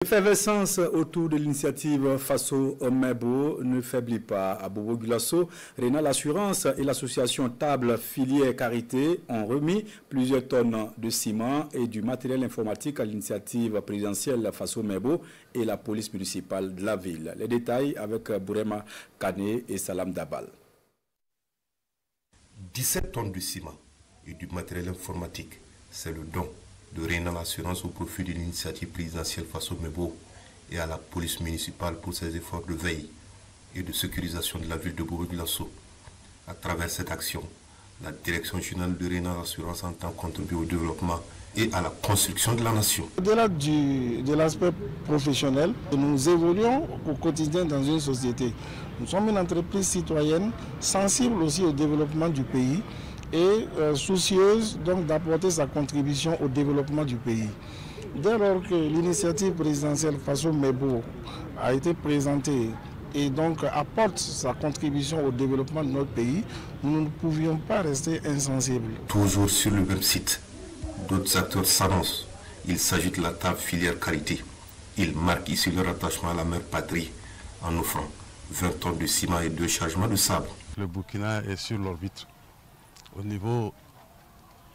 L'effervescence autour de l'initiative Faso Mebo ne faiblit pas. À Bobo Gulasso, Rénal Assurance et l'association Table Filière Carité ont remis plusieurs tonnes de ciment et du matériel informatique à l'initiative présidentielle Faso Mebo et la police municipale de la ville. Les détails avec Bourema Kane et Salam Dabal. 17 tonnes de ciment et du matériel informatique, c'est le don de Rénal Assurance au profit de l'initiative présidentielle Faso Mebo et à la police municipale pour ses efforts de veille et de sécurisation de la ville de Bobo Gulasso. À travers cette action, la direction générale de Rénal Assurance entend contribuer au développement et à la construction de la nation. Au-delà de l'aspect professionnel, nous évoluons au quotidien dans une société. Nous sommes une entreprise citoyenne sensible aussi au développement du pays et soucieuse donc d'apporter sa contribution au développement du pays. Dès lors que l'initiative présidentielle Faso Mebo a été présentée et donc apporte sa contribution au développement de notre pays, nous ne pouvions pas rester insensibles. Toujours sur le même site, d'autres acteurs s'annoncent. Il s'agit de la Table Filière Carité. Ils marquent ici leur attachement à la mère patrie en offrant 20 tonnes de ciment et 2 chargements de sable. Le Burkina est sur l'orbite. Au niveau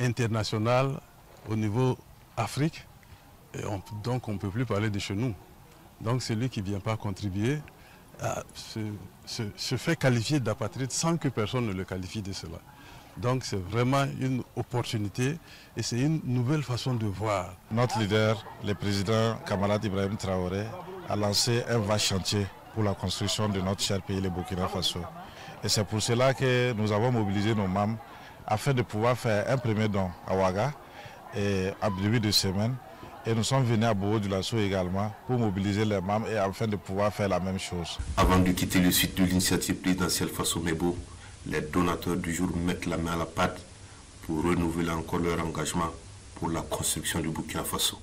international, au niveau Afrique, donc on ne peut plus parler de chez nous. Donc celui qui ne vient pas contribuer se fait qualifier d'apatride sans que personne ne le qualifie de cela. Donc c'est vraiment une opportunité et c'est une nouvelle façon de voir. Notre leader, le président Camarade Ibrahim Traoré, a lancé un vaste chantier pour la construction de notre cher pays, le Burkina Faso. Et c'est pour cela que nous avons mobilisé nos membres afin de pouvoir faire un premier don à Ouaga et en début de semaine. Et nous sommes venus à Bobo Gulasso également pour mobiliser les membres et afin de pouvoir faire la même chose. Avant de quitter le site de l'initiative présidentielle Faso Mebo, les donateurs du jour mettent la main à la pâte pour renouveler encore leur engagement pour la construction du Burkina Faso.